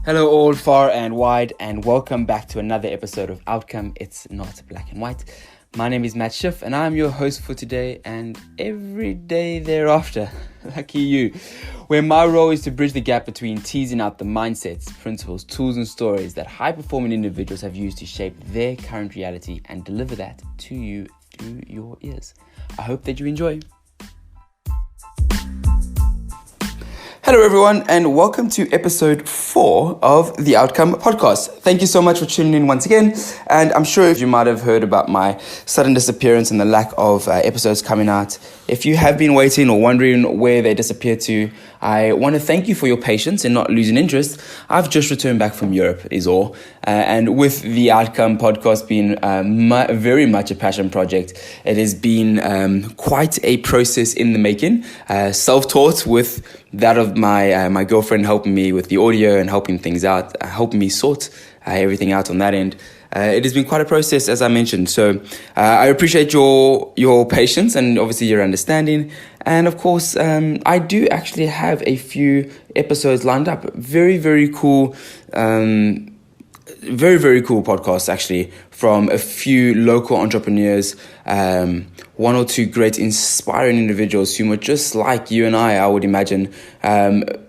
Hello all far and wide, and welcome back to another episode of Outcome It's Not Black and White. My name is Matt Schiff and I'm your host for today and every day thereafter. Lucky you. Where my role is to bridge the gap between teasing out the mindsets, principles, tools and stories that high-performing individuals have used to shape their current reality and deliver that to you through your ears. I hope that you enjoy. Hello everyone and welcome to episode 4 of the Outcome podcast. Thank you so much for tuning in once again, and I'm sure you might have heard about my sudden disappearance and the lack of episodes coming out. If you have been waiting or wondering where they disappeared to, I want to thank you for your patience and not losing interest. I've just returned back from Europe is all, and with the Outcome podcast being very much a passion project, it has been quite a process in the making, self-taught with that of my girlfriend helping me with the audio and helping things out, helping me sort everything out on that end. It has been quite a process, as I mentioned. So I appreciate your patience and obviously your understanding. And of course, I do actually have a few episodes lined up. Very, very cool. Very, very cool podcasts, actually, from a few local entrepreneurs, one or two great inspiring individuals who were just like you and I would imagine,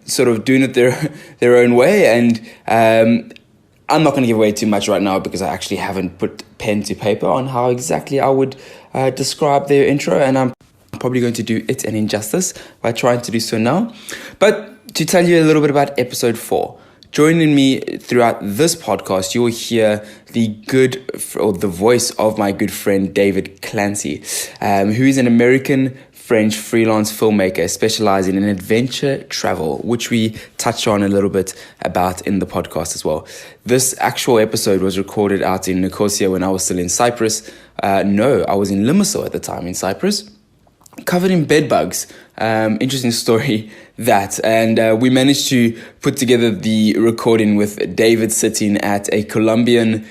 sort of doing it their own way. And I'm not going to give away too much right now because I actually haven't put pen to paper on how exactly I would describe their intro, and I'm probably going to do it an injustice by trying to do so now. But to tell you a little bit about episode 4, joining me throughout this podcast, you will hear the voice of my good friend David Clancy, who is an American-French freelance filmmaker specialising in adventure travel, which we touch on a little bit about in the podcast as well. This actual episode was recorded out in Nicosia when I was still in Cyprus. I was in Limassol at the time in Cyprus, covered in bed bugs. Interesting story that. And we managed to put together the recording with David sitting at a Colombian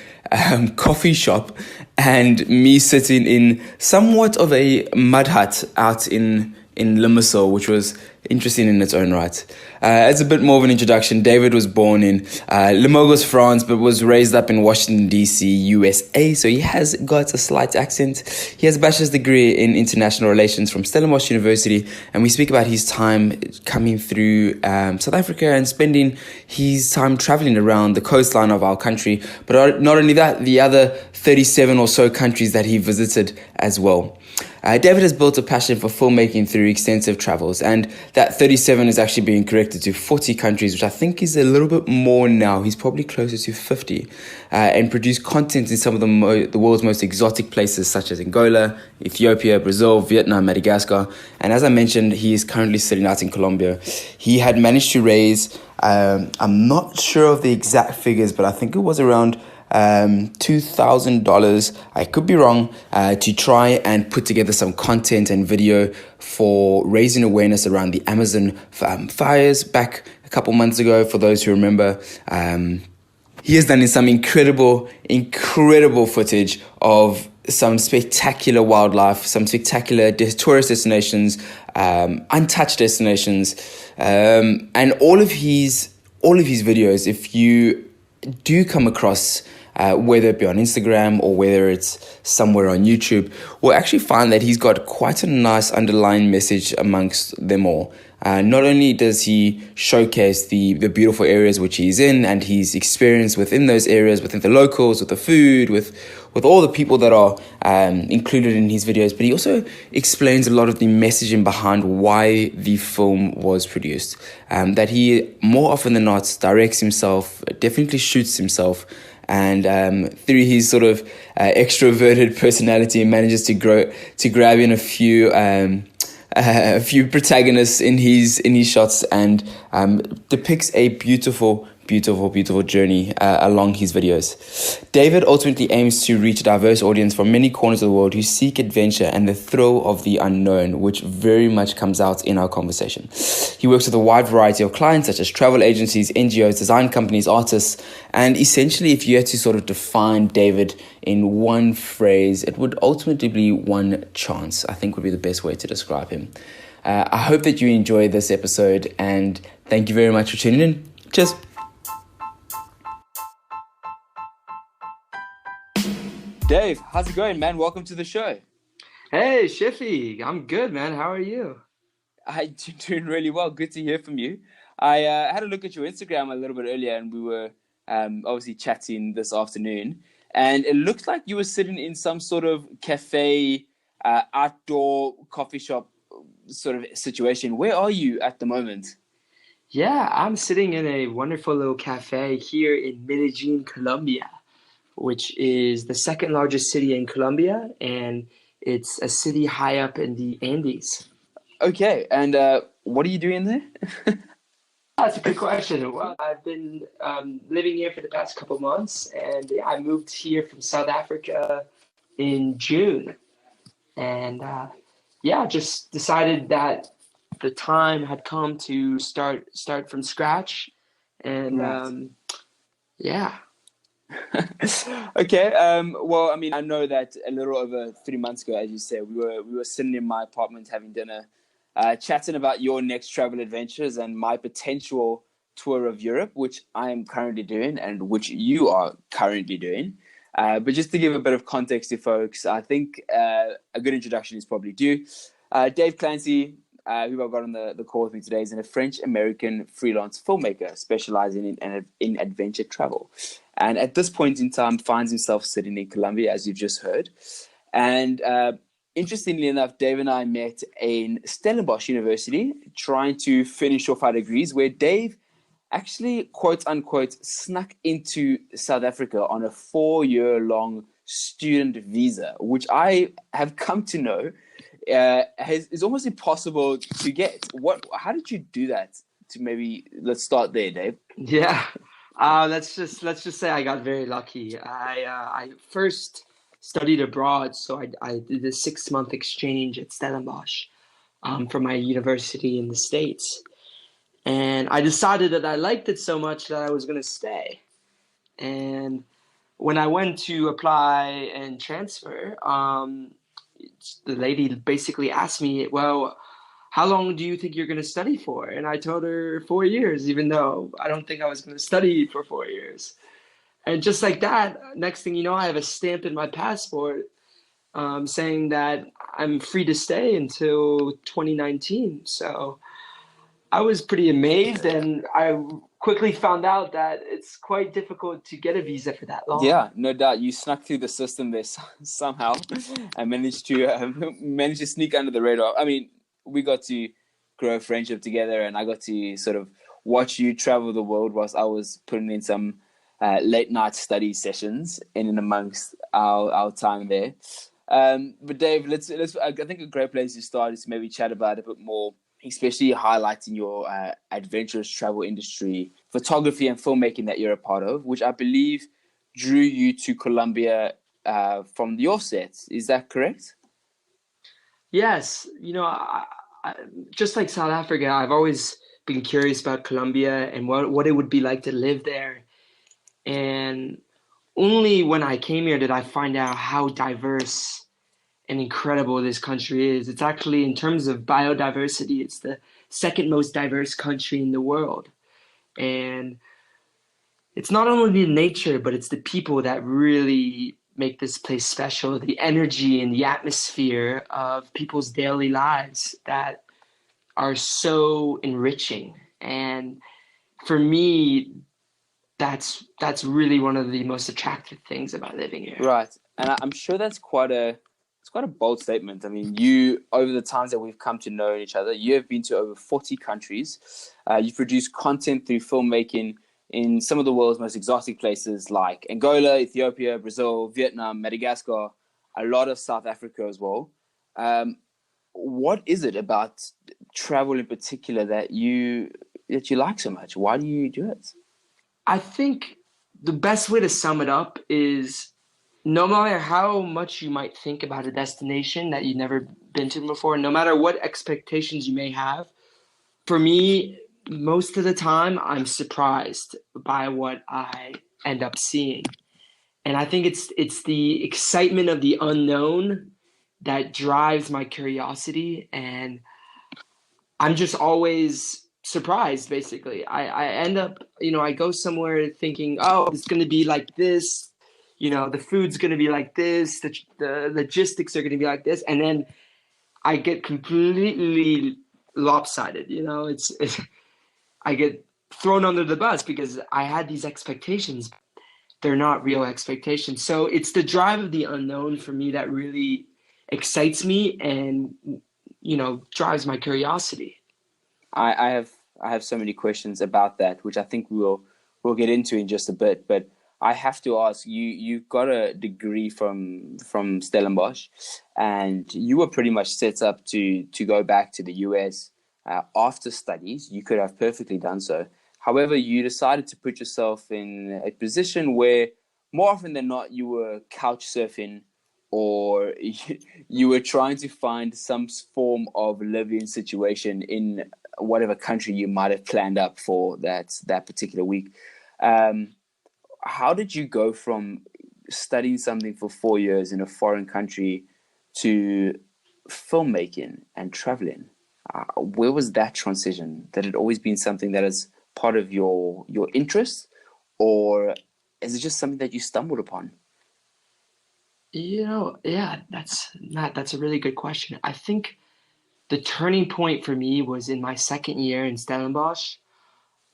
coffee shop and me sitting in somewhat of a mud hut out in Limassol, which was interesting in its own right. As a bit more of an introduction, David was born in Limoges, France, but was raised up in Washington, D.C., USA, so he has got a slight accent. He has a bachelor's degree in international relations from Stellenbosch University, and we speak about his time coming through South Africa and spending his time traveling around the coastline of our country, but not only that, the other 37 or so countries that he visited as well. David has built a passion for filmmaking through extensive travels, and that 37 is actually being corrected to 40 countries, which I think is a little bit more now. He's probably closer to 50, and produced content in some of the world's most exotic places such as Angola, Ethiopia, Brazil, Vietnam, Madagascar. And as I mentioned, he is currently sitting out in Colombia. He had managed to raise, I'm not sure of the exact figures, but I think it was around $2,000, I could be wrong, to try and put together some content and video for raising awareness around the Amazon fires back a couple months ago. For those who remember, he has done some incredible footage of some spectacular wildlife, some spectacular tourist destinations, untouched destinations, and all of his videos, if you do come across, whether it be on Instagram or whether it's somewhere on YouTube, we'll actually find that he's got quite a nice underlying message amongst them all. Not only does he showcase the beautiful areas which he's in and his experience within those areas, within the locals, with the food, with all the people that are included in his videos, but he also explains a lot of the messaging behind why the film was produced. That he, more often than not, directs himself, definitely shoots himself, and through his sort of extroverted personality, manages to grab in a few protagonists in his shots and depicts a beautiful journey along his videos. David ultimately aims to reach a diverse audience from many corners of the world who seek adventure and the thrill of the unknown, which very much comes out in our conversation. He works with a wide variety of clients such as travel agencies, NGOs, design companies, artists, and essentially if you had to sort of define David in one phrase, it would ultimately be one chance, I think would be the best way to describe him. I hope that you enjoyed this episode and thank you very much for tuning in. Cheers. Dave, how's it going, man? Welcome to the show. Hey, Shiffy, I'm good, man. How are you? I'm doing really well. Good to hear from you. I had a look at your Instagram a little bit earlier, and we were obviously chatting this afternoon. And it looked like you were sitting in some sort of cafe, outdoor coffee shop sort of situation. Where are you at the moment? Yeah, I'm sitting in a wonderful little cafe here in Medellin, Colombia, which is the second largest city in Colombia, and it's a city high up in the Andes. Okay, and what are you doing there? That's a good question. Well, I've been living here for the past couple months, and yeah, I moved here from South Africa in June, and yeah, just decided that the time had come to start from scratch, and Right. yeah. Okay. Well, I mean, I know that a little over 3 months ago, as you said, we were sitting in my apartment having dinner, chatting about your next travel adventures and my potential tour of Europe, which I am currently doing and which you are currently doing. But just to give a bit of context to folks, I think a good introduction is probably due. Dave Clancy, who I've got on the call with me today, is a French-American freelance filmmaker specializing in adventure travel. And at this point in time, finds himself sitting in Colombia, as you've just heard. And interestingly enough, Dave and I met in Stellenbosch University, trying to finish off our degrees, where Dave actually, quote unquote, snuck into South Africa on a 4-year-long student visa, which I have come to know is almost impossible to get. How did you do that? Let's start there, Dave. Yeah. Let's just say I got very lucky. I first studied abroad, so I did a 6 month exchange at Stellenbosch for my university in the States, and I decided that I liked it so much that I was going to stay. And when I went to apply and transfer, the lady basically asked me, "Well, how long do you think you're going to study for?" And I told her 4 years, even though I don't think I was going to study for 4 years. And just like that, next thing you know, I have a stamp in my passport saying that I'm free to stay until 2019. So I was pretty amazed, and I quickly found out that it's quite difficult to get a visa for that long. Yeah, no doubt. You snuck through the system there somehow and managed to sneak under the radar. I mean, we got to grow a friendship together, and I got to sort of watch you travel the world whilst I was putting in some late night study sessions in and amongst our time there. But Dave, let's. I think a great place to start is to maybe chat about it a bit more, especially highlighting your adventurous travel industry, photography and filmmaking that you're a part of, which I believe drew you to Colombia from the offset. Is that correct? Yes, I, just like South Africa, I've always been curious about Colombia and what it would be like to live there. And only when I came here did I find out how diverse and incredible this country is. It's actually, in terms of biodiversity, it's the second most diverse country in the world. And it's not only the nature, but it's the people that really make this place special, the energy and the atmosphere of people's daily lives that are so enriching. And for me, that's really one of the most attractive things about living here. Right, and I'm sure that's quite a bold statement. I mean, you over the times that we've come to know each other, you have been to over 40 countries. You've produced content through filmmaking in some of the world's most exotic places like Angola, Ethiopia, Brazil, Vietnam, Madagascar, a lot of South Africa as well. What is it about travel in particular that you like so much? Why do you do it? I think the best way to sum it up is no matter how much you might think about a destination that you've never been to before, no matter what expectations you may have, for me, most of the time, I'm surprised by what I end up seeing. And I think it's the excitement of the unknown that drives my curiosity, and I'm just always surprised, basically. I end up, I go somewhere thinking, oh, it's going to be like this. the food's going to be like this, the logistics are going to be like this, and then I get completely lopsided. It's I get thrown under the bus because I had these expectations. They're not real expectations. So it's the drive of the unknown for me that really excites me and drives my curiosity. I have so many questions about that, which I think we'll get into in just a bit. But I have to ask you. You got a degree from Stellenbosch, and you were pretty much set up to go back to the US after studies. You could have perfectly done so. However, you decided to put yourself in a position where more often than not you were couch surfing, or you were trying to find some form of living situation in whatever country you might have planned up for that particular week. Um, how did you go from studying something for 4 years in a foreign country to filmmaking and traveling? Where was that transition? That had always been something that is part of your interest, or is it just something that you stumbled upon? Yeah, that's a really good question. I think the turning point for me was in my second year in Stellenbosch.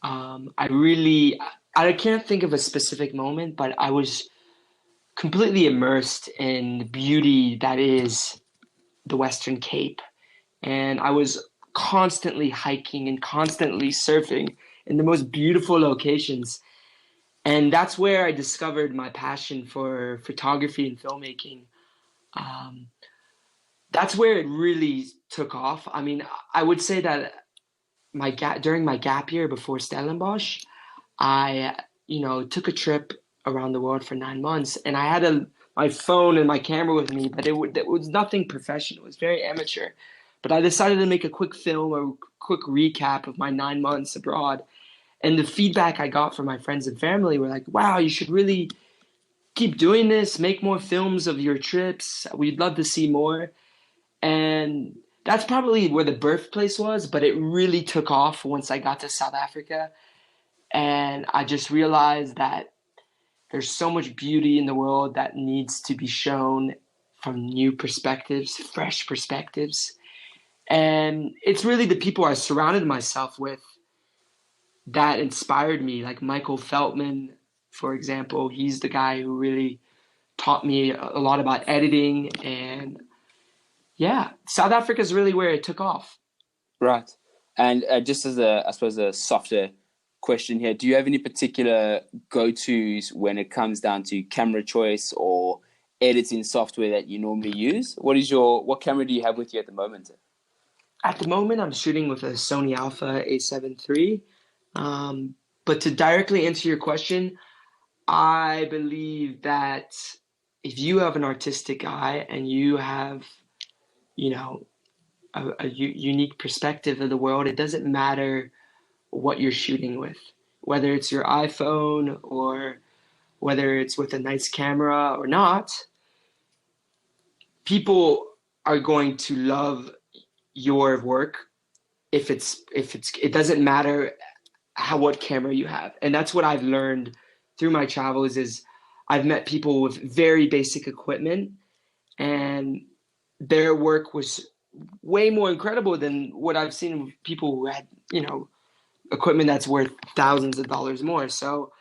I can't think of a specific moment, but I was completely immersed in the beauty that is the Western Cape. And I was constantly hiking and constantly surfing in the most beautiful locations. And that's where I discovered my passion for photography and filmmaking. Um, that's where it really took off. I mean, I would say that during my gap year before Stellenbosch, I, took a trip around the world for 9 months, and I had my phone and my camera with me, but it was nothing professional. It was very amateur. But I decided to make a quick film, a quick recap of my 9 months abroad. And the feedback I got from my friends and family were like, "Wow, you should really keep doing this. Make more films of your trips. We'd love to see more." And that's probably where the birthplace was, but it really took off once I got to South Africa. And I just realized that there's so much beauty in the world that needs to be shown from new perspectives, fresh perspectives. And it's really the people I surrounded myself with that inspired me, like Michael Feltman, for example. He's the guy who really taught me a lot about editing. And yeah, South Africa is really where it took off. Right. And just as I suppose, a softer question here, do you have any particular go-tos when it comes down to camera choice or editing software that you normally use? What camera do you have with you at the moment? At the moment, I'm shooting with a Sony Alpha A7 III. But to directly answer your question, I believe that if you have an artistic eye and you have, you know, unique perspective of the world, it doesn't matter what you're shooting with, whether it's your iPhone or whether it's with a nice camera or not. People are going to love your work it doesn't matter what camera you have. And that's what I've learned through my travels is I've met people with very basic equipment, and their work was way more incredible than what I've seen with people who had, equipment that's worth thousands of dollars more. So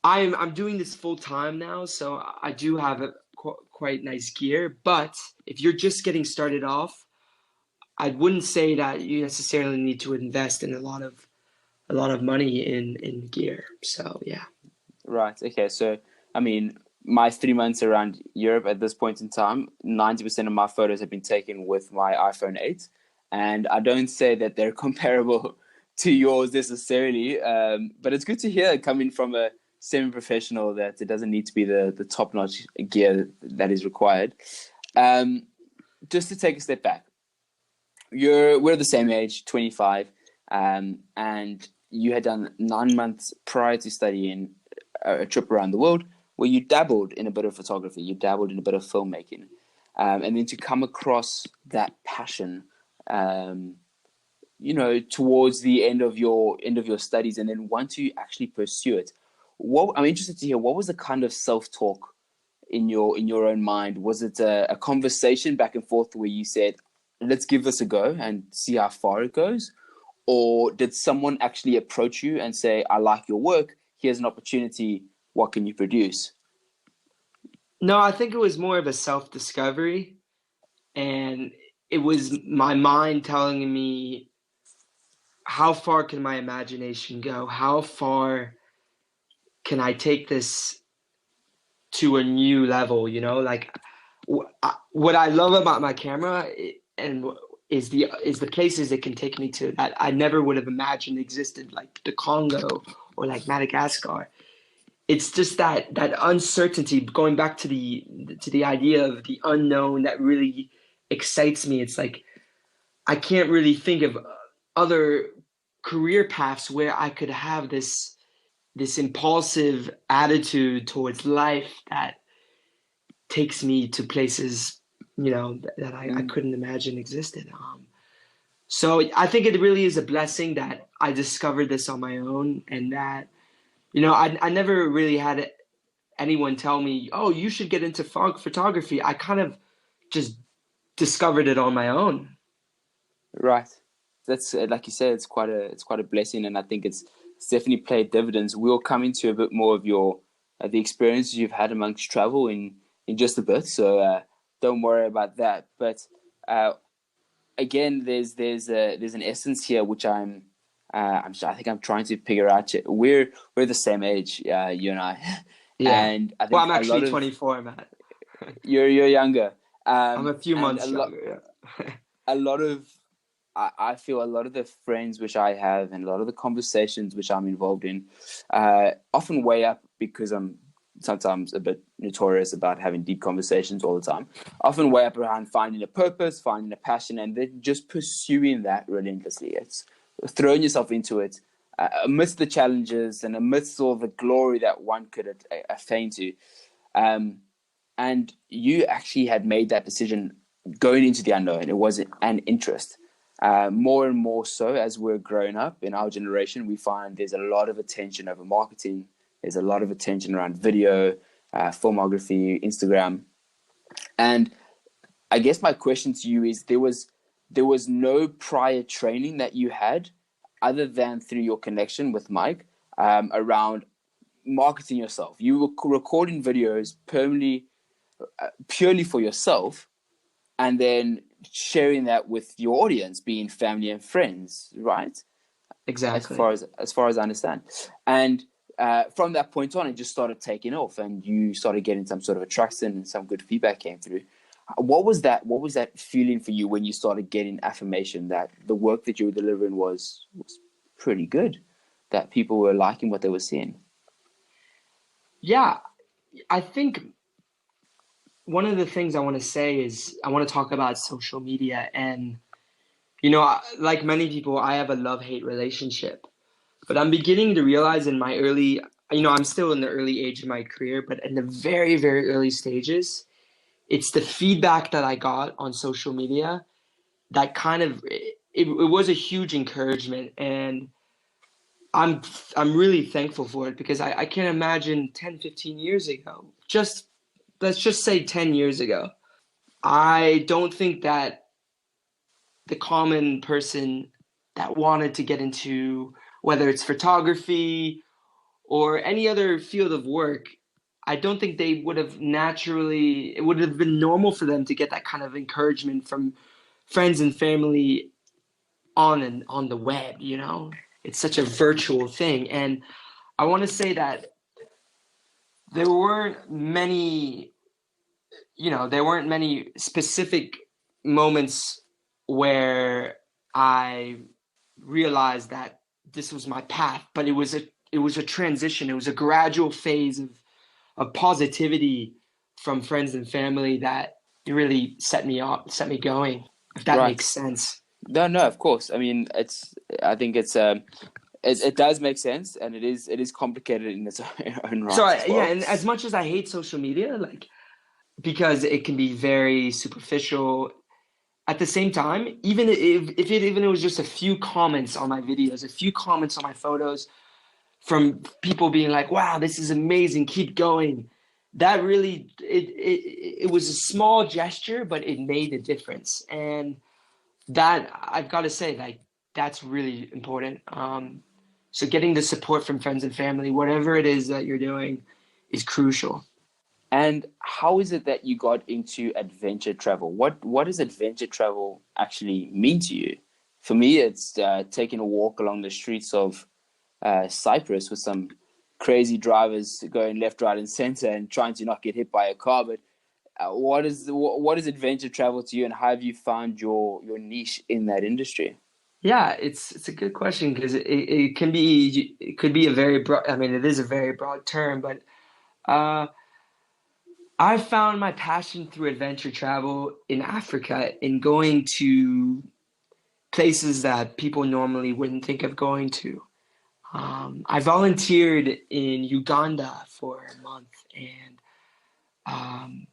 I'm doing this full time now, so I do have quite nice gear. But if you're just getting started off, I wouldn't say that you necessarily need to invest in a lot of money in gear. So yeah. Right. Okay. So, I mean, my 3 months around Europe at this point in time, 90% of my photos have been taken with my iPhone 8. And I don't say that they're comparable to yours necessarily, but it's good to hear coming from a semi-professional that it doesn't need to be the top-notch gear that is required. Um, just to take a step back, we're the same age, 25, and you had done 9 months prior to studying a trip around the world where you dabbled in a bit of photography, you dabbled in a bit of filmmaking, and then to come across that passion, towards the end of your studies, and then want to actually pursue it. I'm interested to hear, what was the kind of self-talk in your own mind? Was it a conversation back and forth where you said, let's give this a go and see how far it goes? Or did someone actually approach you and say, I like your work, here's an opportunity, what can you produce? No, I think it was more of a self-discovery, and it was my mind telling me, how far can my imagination go? How far can I take this to a new level? You know, like what I love about my camera and is the places it can take me to that I never would have imagined existed, like the Congo or like Madagascar. It's just that uncertainty, going back to the idea of the unknown, that really excites me. It's like I can't really think of other career paths where I could have this impulsive attitude towards life that takes me to places, that I couldn't imagine existed. So I think it really is a blessing that I discovered this on my own, and that, I never really had anyone tell me, oh, you should get into photography. I kind of just discovered it on my own. Right. That's like you said, it's quite a blessing, and I think it's definitely played dividends. We'll come into a bit more of your the experiences you've had amongst travel in just a bit, so don't worry about that. But again, there's an essence here which I think I'm trying to figure out. We're the same age, you and I. Yeah. And I think well, I'm actually 24, Matt. You're younger. I'm a few months younger. Yeah. A lot of I feel a lot of the friends which I have and a lot of the conversations which I'm involved in often weigh up, because I'm sometimes a bit notorious about having deep conversations all the time, often weigh up around finding a purpose, finding a passion, and then just pursuing that relentlessly. It's throwing yourself into it amidst the challenges and amidst all the glory that one could attain to. And you actually had made that decision going into the unknown. It was an interest. More and more so as we're growing up in our generation, we find there's a lot of attention over marketing. There's a lot of attention around video, filmography, Instagram. And I guess my question to you is, there was no prior training that you had other than through your connection with Mike around marketing yourself. You were recording videos purely for yourself, and then sharing that with your audience, being family and friends, right? Exactly. As far as I understand. And from that point on, it just started taking off, and you started getting some sort of traction, and some good feedback came through. What was that feeling for you when you started getting affirmation that the work that you were delivering was pretty good, that people were liking what they were seeing? Yeah, I think one of the things I want to say is I want to talk about social media. And, like many people, I have a love-hate relationship. But I'm beginning to realize in my I'm still in the early age of my career, but in the very, very early stages, it's the feedback that I got on social media that kind of, it was a huge encouragement. And I'm really thankful for it, because I can't imagine 10, 15 years ago, let's just say 10 years ago, I don't think that the common person that wanted to get into, whether it's photography or any other field of work, I don't think it would have been normal for them to get that kind of encouragement from friends and family on the web. It's such a virtual thing. And I want to say that there weren't many specific moments where I realized that this was my path, but it was a transition. It was a gradual phase of positivity from friends and family that really set me going, if that makes sense. No, of course. I mean, I think it does make sense, and it is complicated in its own right. So well. and as much as I hate social media, because it can be very superficial, at the same time, even if it was just a few comments on my videos, a few comments on my photos from people being like, wow, this is amazing, keep going. that really, it was a small gesture, but it made a difference. And that, I've got to say, like, that's really important. So getting the support from friends and family, whatever it is that you're doing, is crucial. And how is it that you got into adventure travel? What does adventure travel actually mean to you? For me, it's taking a walk along the streets of Cyprus with some crazy drivers going left, right, and center and trying to not get hit by a car. But what is adventure travel to you, and how have you found your niche in that industry? Yeah, it's a good question because it could be a very broad. I mean, it is a very broad term, but uh, I found my passion through adventure travel in Africa, in going to places that people normally wouldn't think of going to. I volunteered in Uganda for a month, and um,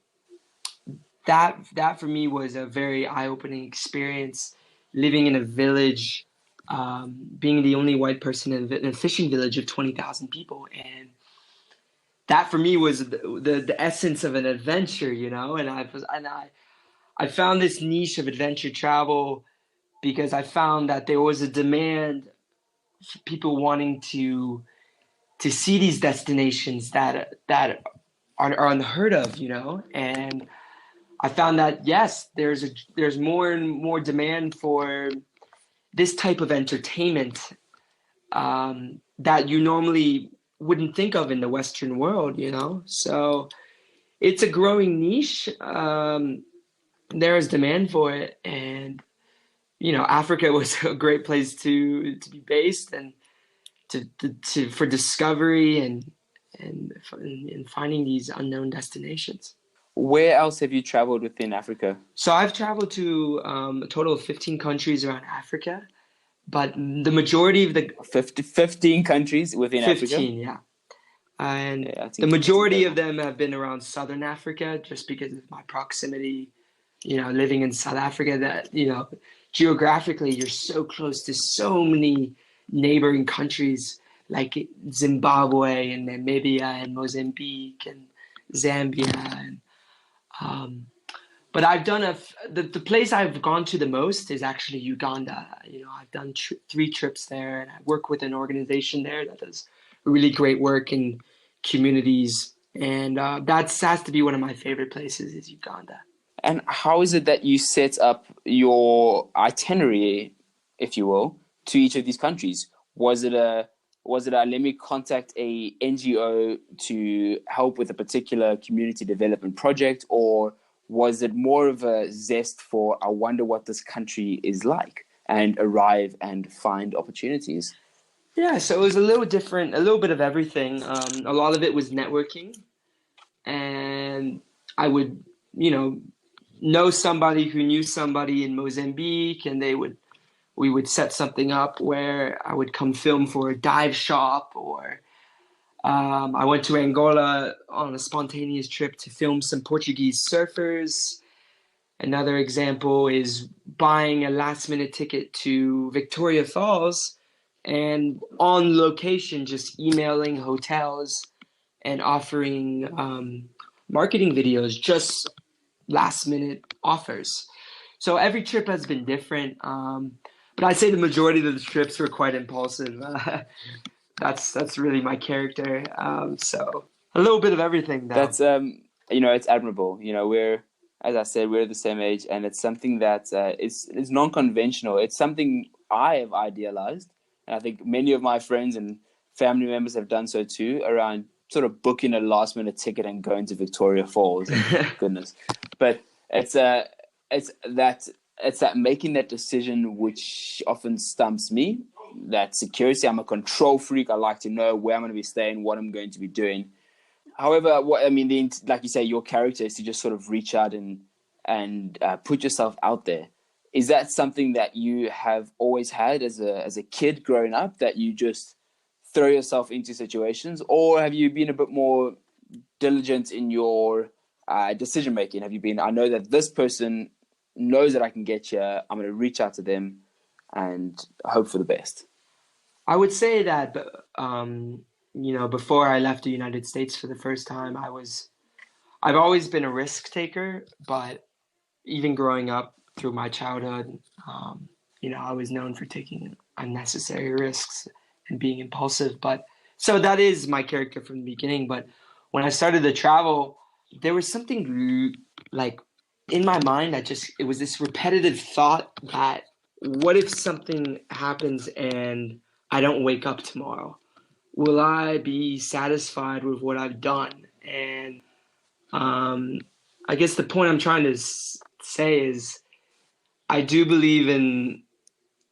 that for me was a very eye-opening experience. Living in a village, being the only white person in a fishing village of 20,000 people, and that for me was the essence of an adventure, you know. And I found this niche of adventure travel because I found that there was a demand for people wanting to see these destinations that are unheard of, you know. And I found that yes, there's more and more demand for this type of entertainment that you normally wouldn't think of in the Western world, you know. So it's a growing niche. There is demand for it, and you know, Africa was a great place to be based and to for discovery and finding these unknown destinations. Where else have you traveled within Africa? So I've traveled to a total of 15 countries around Africa, but the majority of the 15 countries within Africa? 15, yeah. And Yeah, the that's majority of incredible. them have been around Southern Africa just because of my proximity, you know, living in South Africa, that, you know, geographically you're so close to so many neighboring countries like Zimbabwe and Namibia and Mozambique and Zambia. And um, but I've done the place I've gone to the most is actually Uganda. You know, I've done 3 trips there, and I work with an organization there that does really great work in communities, and that's has to be one of my favorite places is Uganda. And how is it that you set up your itinerary, if you will, to each of these countries? Was it a let me contact a NGO to help with a particular community development project, or was it more of a zest for I wonder what this country is like and arrive and find opportunities? Yeah, so it was a little different, a little bit of everything. A lot of it was networking, and I would, you know somebody who knew somebody in Mozambique, and we would set something up where I would come film for a dive shop, or I went to Angola on a spontaneous trip to film some Portuguese surfers. Another example is buying a last minute ticket to Victoria Falls and on location just emailing hotels and offering marketing videos, just last minute offers. So every trip has been different, but I'd say the majority of the trips were quite impulsive. That's really my character. So a little bit of everything, though. That's it's admirable. We're, as I said, we're the same age, and it's something that is non-conventional. It's something I have idealized, and I think many of my friends and family members have done so too, around sort of booking a last-minute ticket and going to Victoria Falls. And goodness, but it's it's that it's that making that decision which often stumps me. That security. I'm a control freak. I like to know where I'm going to be staying, what I'm going to be doing. However, like you say, your character is to just sort of reach out and put yourself out there. Is that something that you have always had as a kid growing up, that you just throw yourself into situations, or have you been a bit more diligent in your decision making? Have you been, I know that this person knows that I can get here, I'm going to reach out to them and hope for the best? I would say that, before I left the United States for the first time, I've always been a risk taker, but even growing up through my childhood, I was known for taking unnecessary risks and being impulsive. But so that is my character from the beginning. But when I started to travel, there was something like in my mind it was this repetitive thought that what if something happens and I don't wake up tomorrow? Will I be satisfied with what I've done? And I guess the point I'm trying to say is I do believe in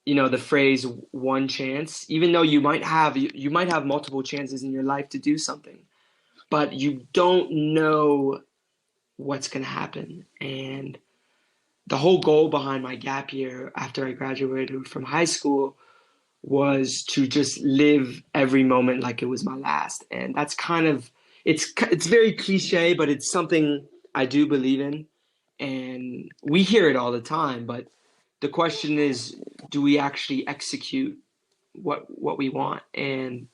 the phrase one chance, even though you might have multiple chances in your life to do something, but you don't know what's going to happen. And the whole goal behind my gap year after I graduated from high school was to just live every moment like it was my last. And that's kind of it's very cliche, but it's something I do believe in. And we hear it all the time, but the question is, do we actually execute what we want? And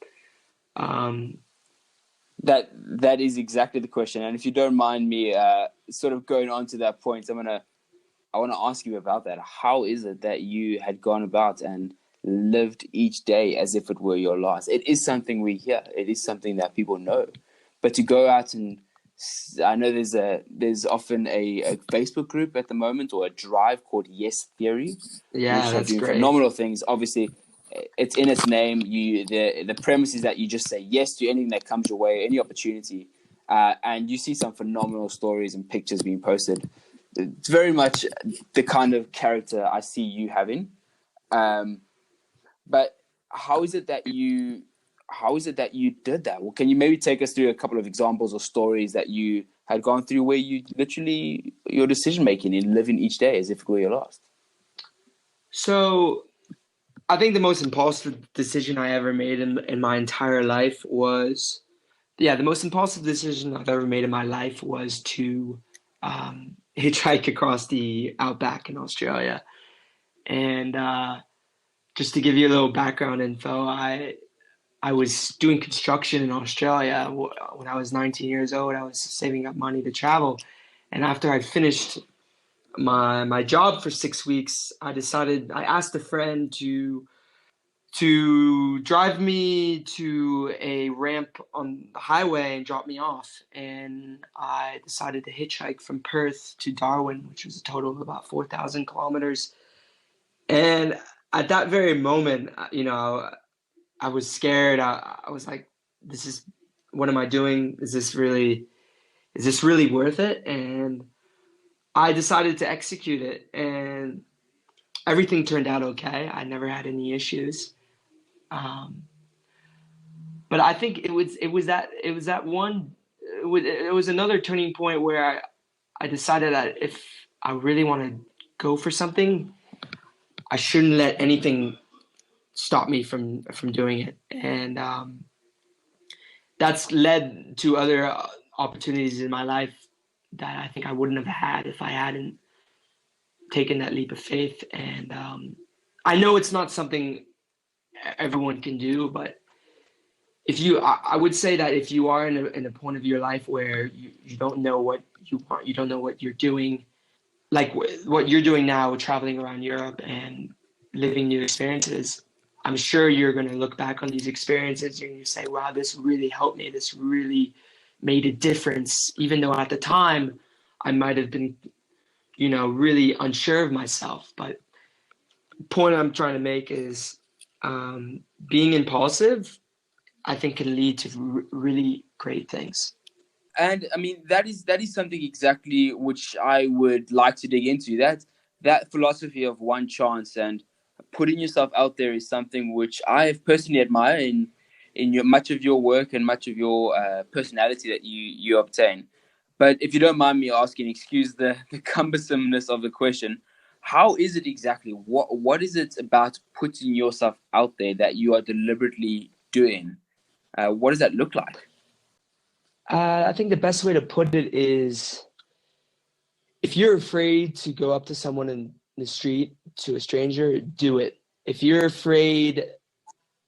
that is exactly the question. And if you don't mind me sort of going on to that point, I want to ask you about that. How is it that you had gone about and lived each day as if it were your last? It is something we hear. It is something that people know. But to go out and I know there's often a Facebook group at the moment or a drive called Yes Theory, yeah, which are that's doing great. phenomenal things. Obviously, it's in its name. The premise is that you just say yes to anything that comes your way, any opportunity, and you see some phenomenal stories and pictures being posted. It's very much the kind of character I see you having. But how is it that you did that? Well, can you maybe take us through a couple of examples or stories that you had gone through where you literally your decision making in living each day as if it were your last? So I think the most impulsive decision I ever made in my entire life was, the most impulsive decision I've ever made in my life was to hitchhike across the outback in Australia. And just to give you a little background info, I was doing construction in Australia when I was 19 years old. I was saving up money to travel, and after I finished my job for 6 weeks, I asked a friend to drive me to a ramp on the highway and drop me off. And I decided to hitchhike from Perth to Darwin, which was a total of about 4,000 kilometers. And at that very moment, I was scared. I was like, what am I doing? Is this really worth it? And I decided to execute it, and everything turned out okay. I never had any issues. But I think it was another turning point where I decided that if I really want to go for something, I shouldn't let anything stop me from doing it. And that's led to other opportunities in my life that I think I wouldn't have had if I hadn't taken that leap of faith. And I know it's not something everyone can do, but I would say that if you are in a point of your life where you don't know what you want, you don't know what you're doing, like what you're doing now, traveling around Europe and living new experiences, I'm sure you're going to look back on these experiences and you say, wow, this really helped me. This really made a difference. Even though at the time I might have been, really unsure of myself. But the point I'm trying to make is being impulsive, I think, can lead to really great things. And I mean that is something exactly which I would like to dig into. That philosophy of one chance and putting yourself out there is something which I personally admire in much of your work and much of your personality that you obtain. But if you don't mind me asking, excuse the cumbersomeness of the question, how is it exactly? What is it about putting yourself out there that you are deliberately doing? What does that look like? I think the best way to put it is, if you're afraid to go up to someone in the street, to a stranger, do it. If you're afraid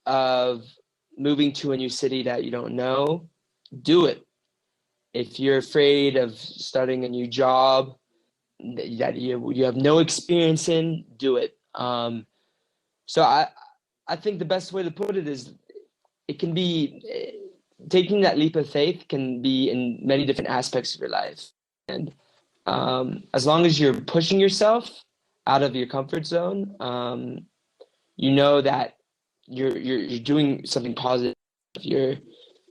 of moving to a new city that you don't know, do it. If you're afraid of starting a new job that you have no experience in, do it. So I think the best way to put it is it can be taking that leap of faith can be in many different aspects of your life. And as long as you're pushing yourself out of your comfort zone, you know that you're doing something positive.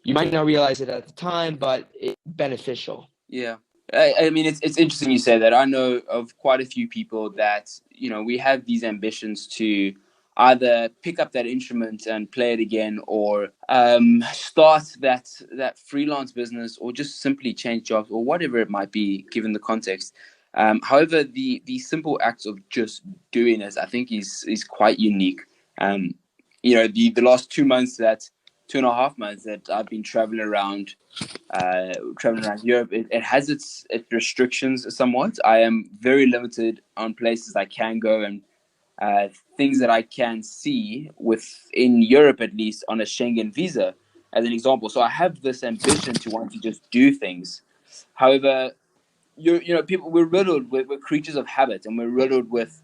You might not realize it at the time, but it's beneficial. Yeah. I mean, it's interesting you say that. I know of quite a few people that, we have these ambitions to either pick up that instrument and play it again, or start that freelance business, or just simply change jobs, or whatever it might be, given the context. However, the simple act of just doing it, I think, is quite unique. The last 2 months, 2.5 months that I've been traveling around Europe, it has its restrictions somewhat. I am very limited on places I can go and things that I can see within Europe, at least on a Schengen visa, as an example. So I have this ambition to want to just do things. However, people, we're riddled we're creatures of habit, and we're riddled with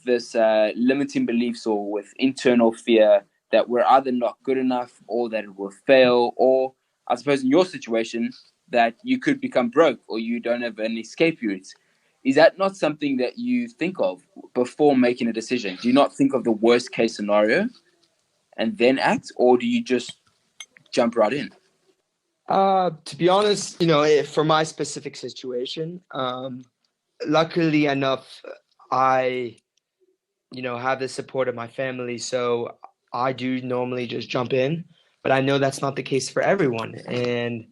this limiting beliefs, or with internal fear that we're either not good enough, or that it will fail, or I suppose in your situation that you could become broke, or you don't have an escape route. Is that not something that you think of before making a decision? Do you not think of the worst case scenario and then act, or do you just jump right in? To be honest, for my specific situation, luckily enough, I have the support of my family, so I do normally just jump in. But I know that's not the case for everyone, and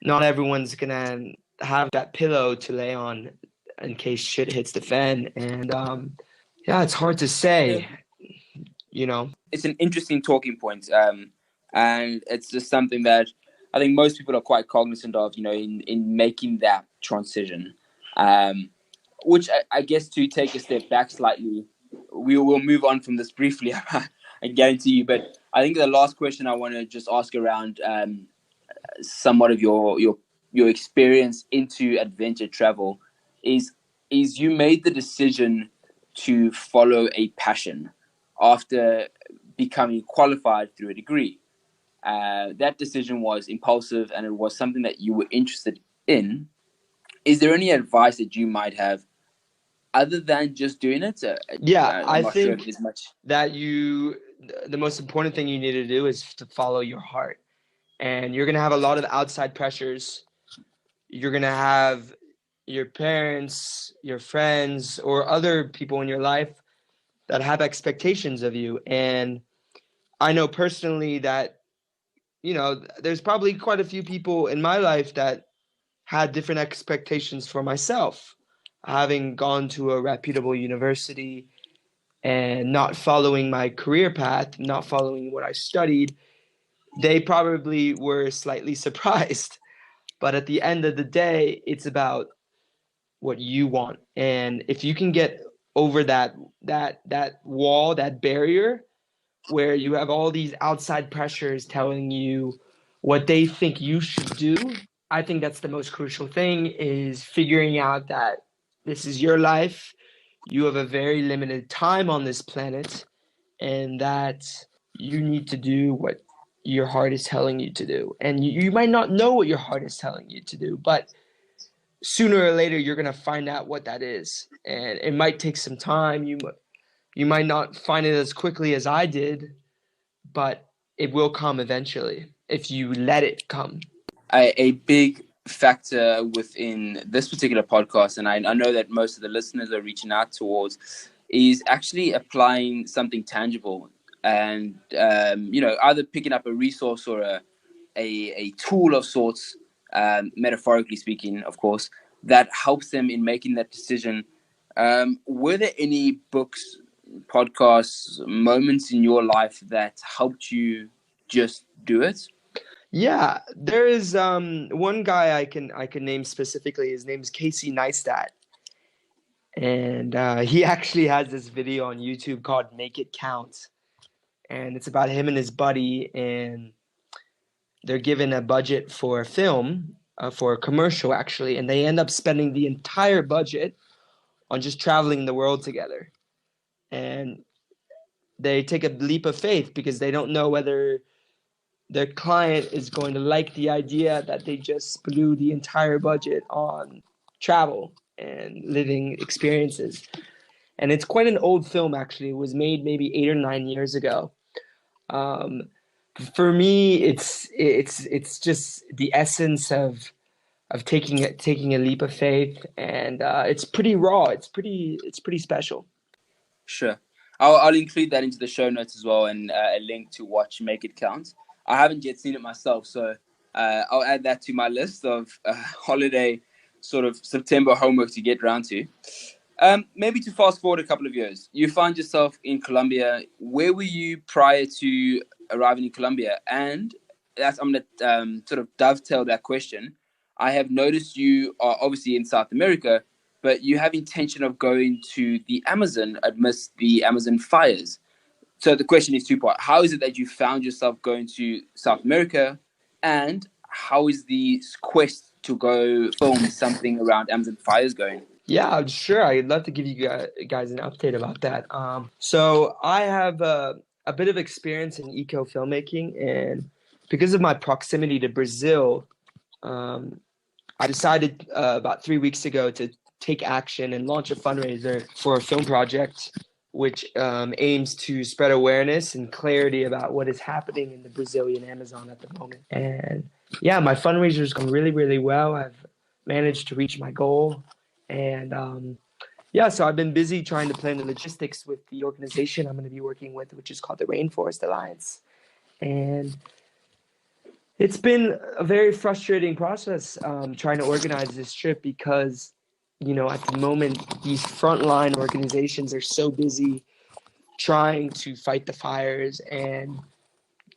not everyone's gonna have that pillow to lay on in case shit hits the fan. And it's hard to say. It's an interesting talking point, and it's just something that I think most people are quite cognizant of, in making that transition. Which I guess, to take a step back slightly, we will move on from this briefly, I guarantee you. But I think the last question I want to just ask around somewhat of your experience into adventure travel is you made the decision to follow a passion after becoming qualified through a degree. That decision was impulsive, and it was something that you were interested in. Is there any advice that you might have other than just doing it? I think that the most important thing you need to do is to follow your heart. And you're going to have a lot of outside pressures. You're going to have your parents, your friends, or other people in your life that have expectations of you. And I know personally that, there's probably quite a few people in my life that had different expectations for myself. Having gone to a reputable university and not following my career path, not following what I studied, they probably were slightly surprised. But at the end of the day, it's about what you want. And if you can get over that wall, that barrier, where you have all these outside pressures telling you what they think you should do, I think that's the most crucial thing, is figuring out that this is your life. You have a very limited time on this planet, and that you need to do what your heart is telling you to do. And you might not know what your heart is telling you to do, but sooner or later you're going to find out what that is. And it might take some time. You might not find it as quickly as I did, but it will come eventually if you let it come. A big factor within this particular podcast, and I know that most of the listeners are reaching out towards, is actually applying something tangible, and either picking up a resource or a tool of sorts, metaphorically speaking, of course, that helps them in making that decision. Were there any books, podcasts, moments in your life that helped you just do it? Yeah, there is one guy I can name specifically. His name is Casey Neistat, and he actually has this video on YouTube called "Make It Count," and it's about him and his buddy, and they're given a budget for a film, for a commercial, actually, and they end up spending the entire budget on just traveling the world together. And they take a leap of faith because they don't know whether their client is going to like the idea that they just blew the entire budget on travel and living experiences. And it's quite an old film, actually. It was made maybe 8 or 9 years ago. Um, for me, it's just the essence of taking a leap of faith, and it's pretty raw. It's pretty special. Sure. I'll include that into the show notes as well, and a link to watch Make It Count. I haven't yet seen it myself, so I'll add that to my list of holiday sort of September homework to get around to. Maybe to fast forward a couple of years, you find yourself in Colombia. Where were you prior to arriving in Colombia? And I'm going to sort of dovetail that question. I have noticed you are obviously in South America, but you have intention of going to the Amazon amidst the Amazon fires. So the question is two-part. How is it that you found yourself going to South America? And how is the quest to go film something around Amazon fires going? Yeah, sure. I'd love to give you guys an update about that. So I have a bit of experience in eco filmmaking, and because of my proximity to Brazil, I decided about 3 weeks ago to take action and launch a fundraiser for a film project, which aims to spread awareness and clarity about what is happening in the Brazilian Amazon at the moment. And yeah, my fundraiser's gone really, really well. I've managed to reach my goal. And yeah, so I've been busy trying to plan the logistics with the organization I'm going to be working with, which is called the Rainforest Alliance. And it's been a very frustrating process trying to organize this trip because, at the moment, these frontline organizations are so busy trying to fight the fires and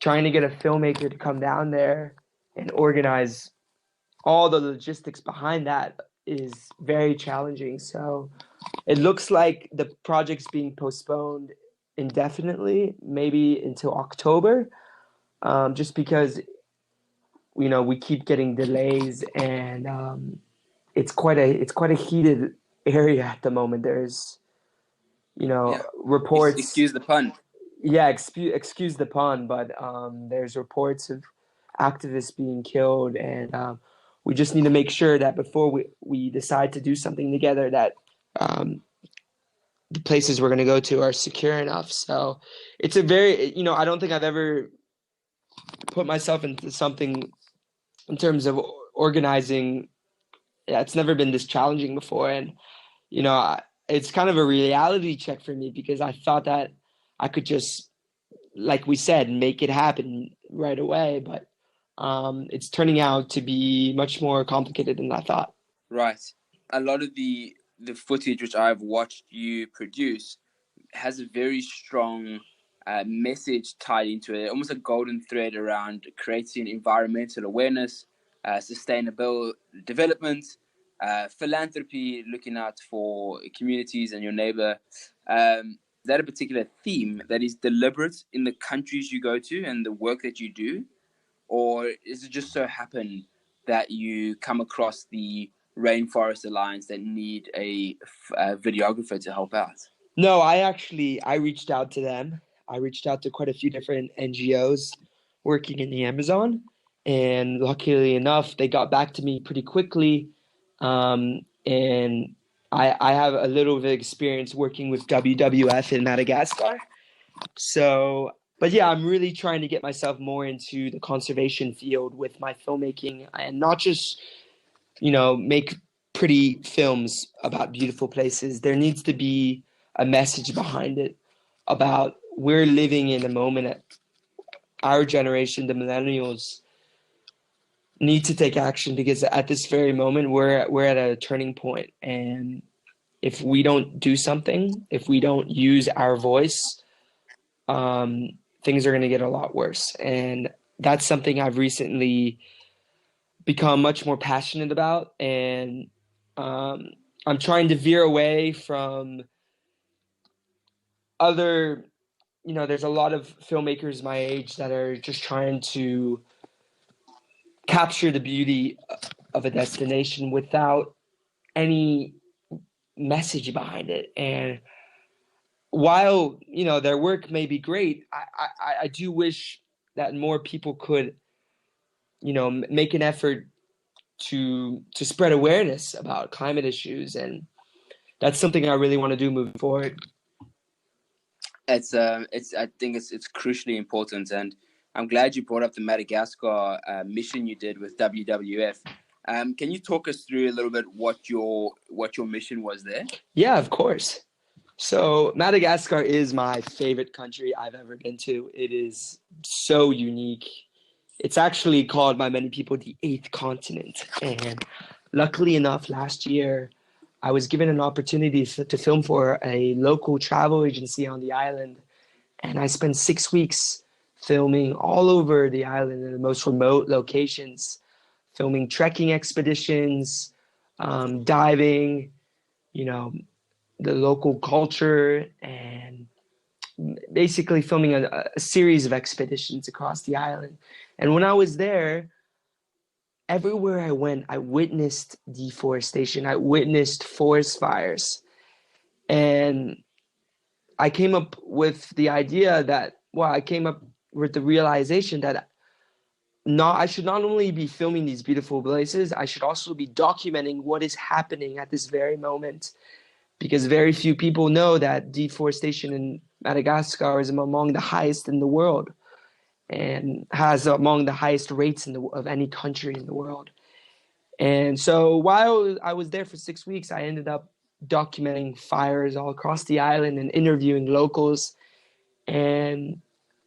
trying to get a filmmaker to come down there and organize all the logistics behind that is very challenging. So it looks like the project's being postponed indefinitely, maybe until October, just because we keep getting delays, and it's quite a heated area at the moment. There's reports. Excuse the pun. Yeah, excuse the pun, but there's reports of activists being killed, and we just need to make sure that before we decide to do something together, that the places we're going to go to are secure enough. So it's a very, I don't think I've ever put myself into something in terms of organizing. Yeah, it's never been this challenging before, and it's kind of a reality check for me because I thought that I could just, like we said, make it happen right away, but it's turning out to be much more complicated than I thought. Right. A lot of the footage which I've watched you produce has a very strong message tied into it, almost a golden thread around creating environmental awareness, sustainable development, philanthropy, looking out for communities and your neighbor. Is that a particular theme that is deliberate in the countries you go to and the work that you do? Or is it just so happen that you come across the Rainforest Alliance that need a videographer to help out? No, I reached out to them. I reached out to quite a few different NGOs working in the Amazon, and luckily enough, they got back to me pretty quickly. And I have a little bit of experience working with WWF in Madagascar. So, but yeah, I'm really trying to get myself more into the conservation field with my filmmaking, and not just, make pretty films about beautiful places. There needs to be a message behind it about we're living in a moment at our generation, the millennials, need to take action because at this very moment we're at a turning point, and if we don't do something, if we don't use our voice, things are going to get a lot worse. And that's something I've recently become much more passionate about, and I'm trying to veer away from other, there's a lot of filmmakers my age that are just trying to capture the beauty of a destination without any message behind it. And while, you know, their work may be great, I do wish that more people could, you know, make an effort to spread awareness about climate issues. And that's something I really want to do moving forward. I think it's crucially important, and I'm glad you brought up the Madagascar mission you did with WWF. Can you talk us through a little bit what your mission was there? Yeah, of course. So Madagascar is my favorite country I've ever been to. It is so unique. It's actually called by many people the eighth continent. And luckily enough, last year, I was given an opportunity to film for a local travel agency on the island. And I spent 6 weeks filming all over the island in the most remote locations, filming trekking expeditions, diving, you know, the local culture, and basically filming a series of expeditions across the island. And when I was there, everywhere I went, I witnessed deforestation. I witnessed forest fires. And I came up with the idea that, well, I came up with the realization that I should not only be filming these beautiful places, I should also be documenting what is happening at this very moment. Because very few people know that deforestation in Madagascar is among the highest in the world and has among the highest rates of any country in the world. And so while I was there for 6 weeks, I ended up documenting fires all across the island and interviewing locals. And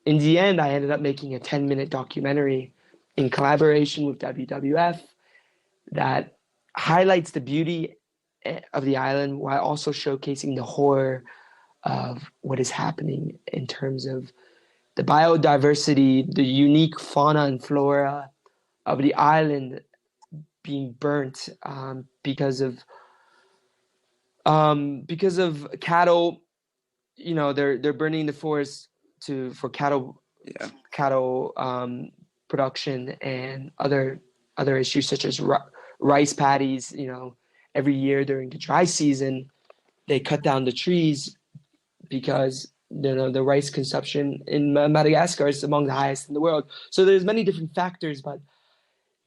in the end, I ended up making a 10-minute documentary in collaboration with WWF that highlights the beauty of the island while also showcasing the horror of what is happening in terms of the biodiversity, the unique fauna and flora of the island being burnt because of cattle. You know, they're burning the forest for cattle production and other issues such as rice paddies. You know, every year during the dry season, they cut down the trees because, you know, the rice consumption in Madagascar is among the highest in the world. So there's many different factors, but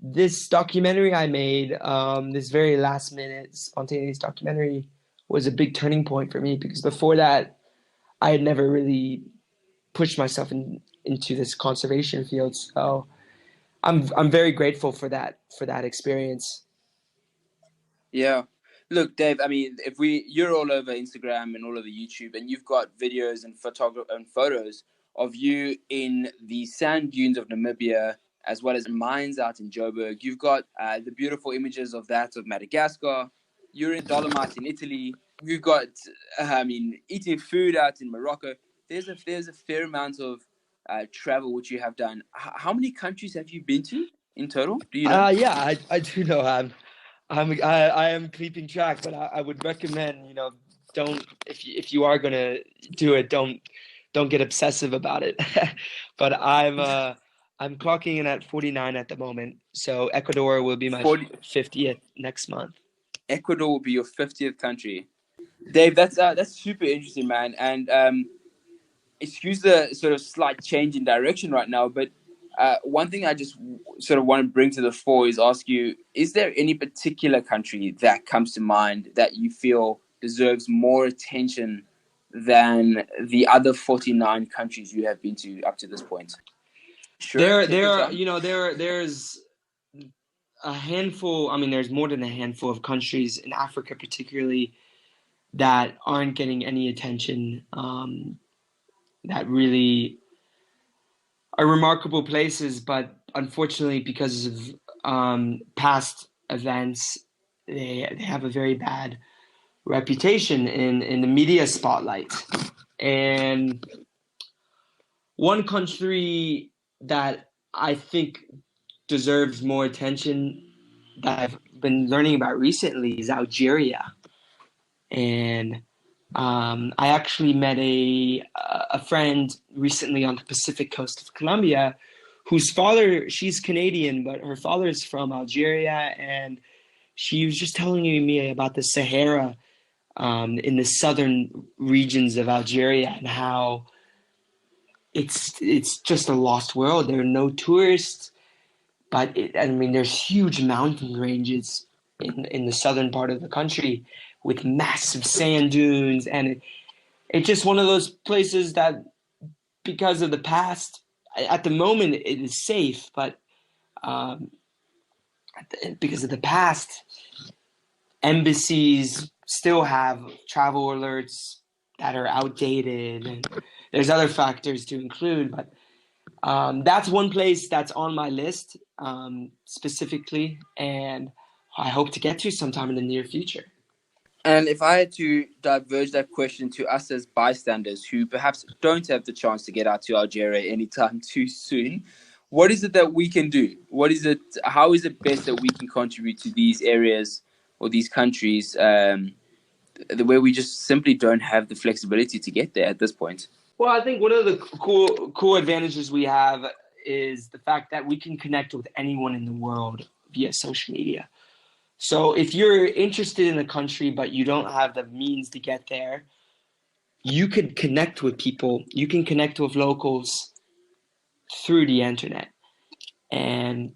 this documentary I made, this very last minute spontaneous documentary, was a big turning point for me, because before that, I had never really pushed myself into this conservation field. So I'm very grateful for that experience. Yeah. Look, Dave, I mean, you're all over Instagram and all over YouTube, and you've got videos and photos of you in the sand dunes of Namibia, as well as mines out in Joburg. You've got the beautiful images of Madagascar. You're in Dolomites in Italy. You've got, eating food out in Morocco. There's a fair amount of travel which you have done. How many countries have you been to in total? Do you know? Yeah, I do know. I am keeping track, but I would recommend, you know, if you are gonna do it, don't get obsessive about it. But I'm clocking in at 49 at the moment. So Ecuador will be my 50th next month. Ecuador will be your 50th country. Dave, that's super interesting, man. And excuse the sort of slight change in direction right now, but one thing I just sort of want to bring to the fore is ask you, is there any particular country that comes to mind that you feel deserves more attention than the other 49 countries you have been to up to this point? Sure. There's a handful. I mean, there's more than a handful of countries in Africa, particularly, that aren't getting any attention. That really are remarkable places, but unfortunately, because of past events, they have a very bad reputation in the media spotlight. And one country that I think deserves more attention that I've been learning about recently is Algeria. And I actually met a friend recently on the Pacific coast of Colombia she's Canadian, but her father is from Algeria, and she was just telling me about the Sahara in the southern regions of Algeria and how it's just a lost world. There are no tourists, but there's huge mountain ranges in the southern part of the country with massive sand dunes, and it's just one of those places that, because of the past, at the moment it is safe, but because of the past, embassies still have travel alerts that are outdated, and there's other factors to include, but that's one place that's on my list specifically, and I hope to get to sometime in the near future. And if I had to diverge that question to us as bystanders who perhaps don't have the chance to get out to Algeria anytime too soon, what is it that we can do? How is it best that we can contribute to these areas or these countries where we just simply don't have the flexibility to get there at this point? Well, I think one of the cool advantages we have is the fact that we can connect with anyone in the world via social media. So if you're interested in a country but you don't have the means to get there, you could connect with people. You can connect with locals through the internet. And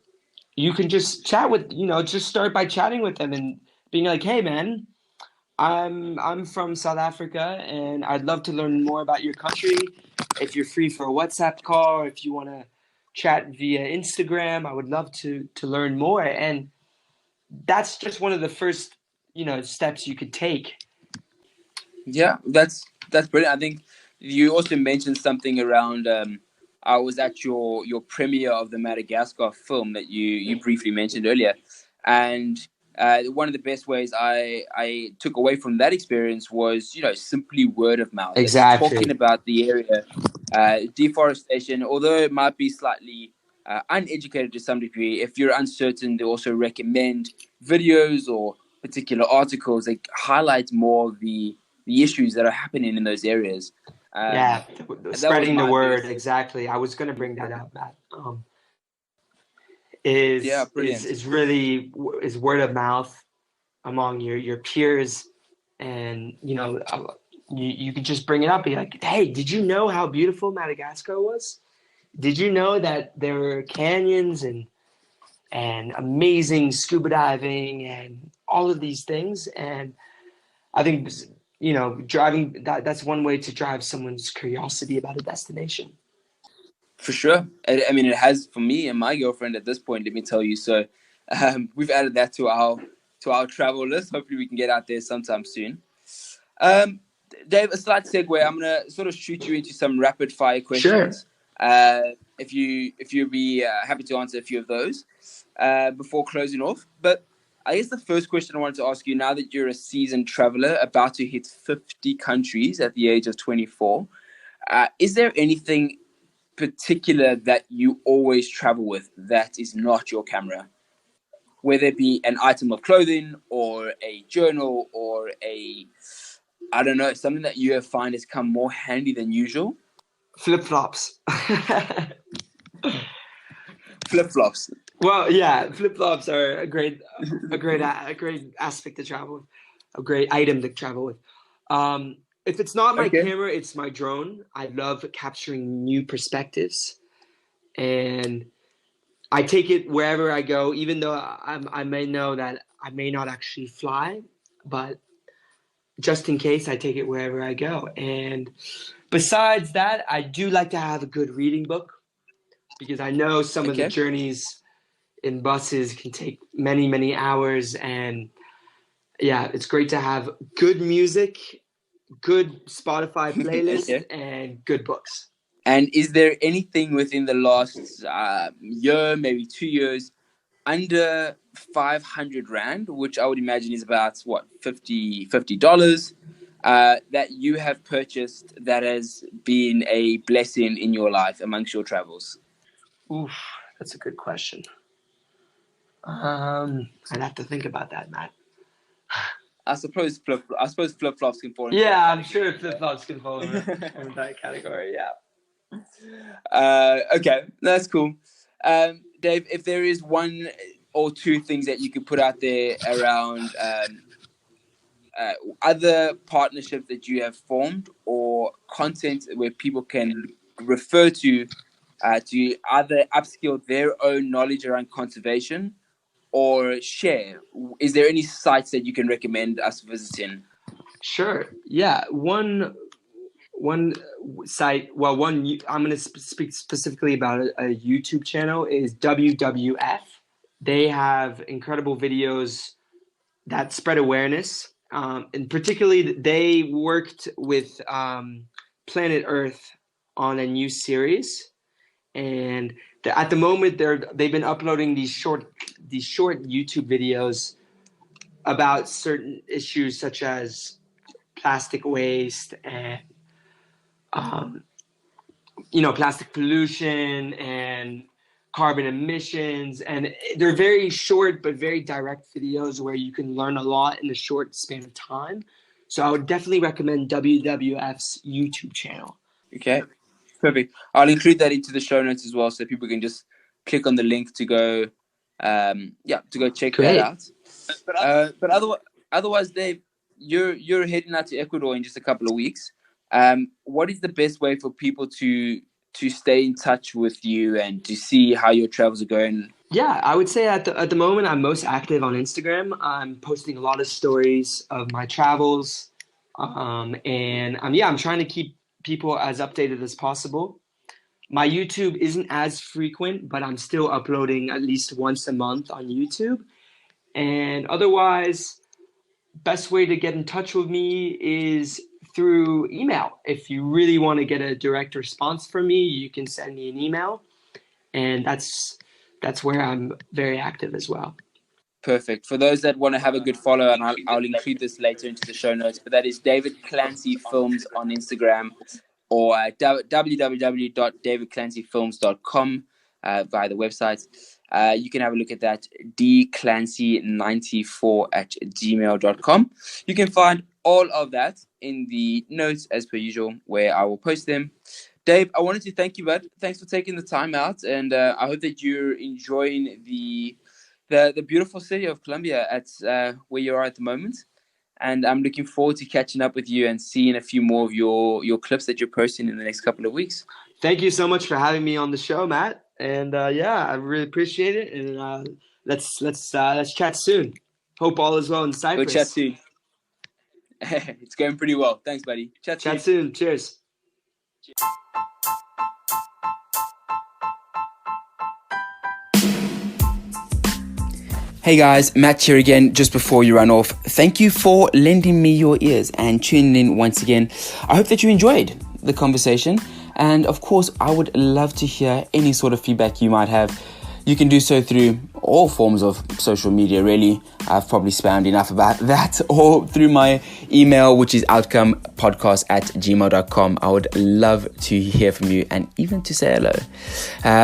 you can just chat with, just start by chatting with them and being like, hey, man, I'm from South Africa and I'd love to learn more about your country. If you're free for a WhatsApp call, or if you want to chat via Instagram, I would love to learn more. And that's just one of the first, steps you could take. Yeah, that's brilliant. I think you also mentioned something around. I was at your premiere of the Madagascar film that you briefly mentioned earlier, and one of the best ways I took away from that experience was simply word of mouth. Exactly. Talking about the area, deforestation, although it might be slightly uneducated to some degree. If you're uncertain, they also recommend videos or particular articles that highlight more of the issues that are happening in those areas. Spreading the word. Exactly. I was going to bring that up, Matt. Is really word of mouth among your peers, and you can just bring it up, be like, hey, did you know how beautiful Madagascar was? Did you know that there were canyons and amazing scuba diving and all of these things? And I think driving that's one way to drive someone's curiosity about a destination. For sure. I mean, it has for me and my girlfriend at this point, let me tell you. So we've added that to our travel list. Hopefully we can get out there sometime soon. Dave, a slight segue. I'm going to sort of shoot you into some rapid fire questions. Sure. If you'd be happy to answer a few of those before closing off. But I guess the first question I wanted to ask you, now that you're a seasoned traveler about to hit 50 countries at the age of 24, is there anything particular that you always travel with that is not your camera? Whether it be an item of clothing or a journal or something that you have find has come more handy than usual? Flip-flops. Flip-flops. Well, yeah, flip-flops are a great aspect to travel with, a great item to travel with. If it's not my camera, it's my drone. I love capturing new perspectives, and I take it wherever I go, even though I may know that I may not actually fly, but just in case, I take it wherever I go. And besides that, I do like to have a good reading book, because I know some of the journeys in buses can take many, many hours. And yeah, it's great to have good music, good Spotify playlist, and good books. And is there anything within the last year, maybe 2 years, under 500 Rand, which I would imagine is about, what, $50, that you have purchased that has been a blessing in your life amongst your travels? Oof, that's a good question. I'd have to think about that, Matt. I suppose flip-flops can fall in. Yeah, I'm sure flip-flops can fall in that category, yeah. Okay, that's cool. Dave, if there is one or two things that you could put out there around other partnerships that you have formed or content where people can refer to either upskill their own knowledge around conservation or share, is there any sites that you can recommend us visiting? Sure. Yeah. One site. Well, I'm going to speak specifically about a YouTube channel is WWF. They have incredible videos that spread awareness. And particularly, they worked with Planet Earth on a new series, and at the moment they've been uploading these short YouTube videos about certain issues such as plastic waste and plastic pollution and carbon emissions, and they're very short but very direct videos where you can learn a lot in a short span of time. So I would definitely recommend WWF's YouTube channel. Okay, perfect. I'll include that into the show notes as well, so people can just click on the link to go, check Great. that out. But otherwise, Dave, you're heading out to Ecuador in just a couple of weeks. What is the best way for people to stay in touch with you and to see how your travels are going? Yeah, I would say at the moment I'm most active on Instagram. I'm posting a lot of stories of my travels, and I'm trying to keep people as updated as possible. My YouTube isn't as frequent, but I'm still uploading at least once a month on YouTube. And otherwise, best way to get in touch with me is through email. If you really want to get a direct response from me, you can send me an email, and that's where I'm very active as well. Perfect. For those that want to have a good follow, and I'll include this later into the show notes, but that is David Clancy Films on Instagram, or www.davidclancyfilms.com via the website. You can have a look at that, dclancy94@gmail.com. You can find all of that in the notes as per usual, where I will post them. Dave, I wanted to thank you, bud. Thanks for taking the time out, and I hope that you're enjoying the beautiful city of Colombia at where you are at the moment. And I'm looking forward to catching up with you and seeing a few more of your clips that you're posting in the next couple of weeks. Thank you so much for having me on the show, Matt. And I really appreciate it. And let's chat soon. Hope all is well in Cyprus. We'll chat soon. It's going pretty well. Thanks, buddy. Chat soon. Cheers. Hey guys, Matt here again. Just before you run off, thank you for lending me your ears and tuning in once again. I hope that you enjoyed the conversation, and of course I would love to hear any sort of feedback you might have. You can do so through all forms of social media, really. I've probably spammed enough about that, or through my email, which is outcomepodcast@gmail.com. I would love to hear from you and even to say hello.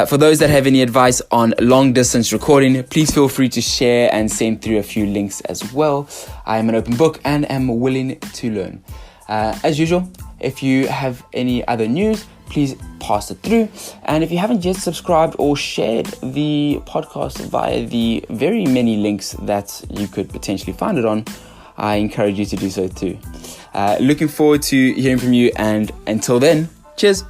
For those that have any advice on long distance recording, please feel free to share and send through a few links as well. I am an open book and am willing to learn. As usual, if you have any other news, please pass it through. And if you haven't yet subscribed or shared the podcast via the very many links that you could potentially find it on, I encourage you to do so too. Looking forward to hearing from you, and until then, cheers.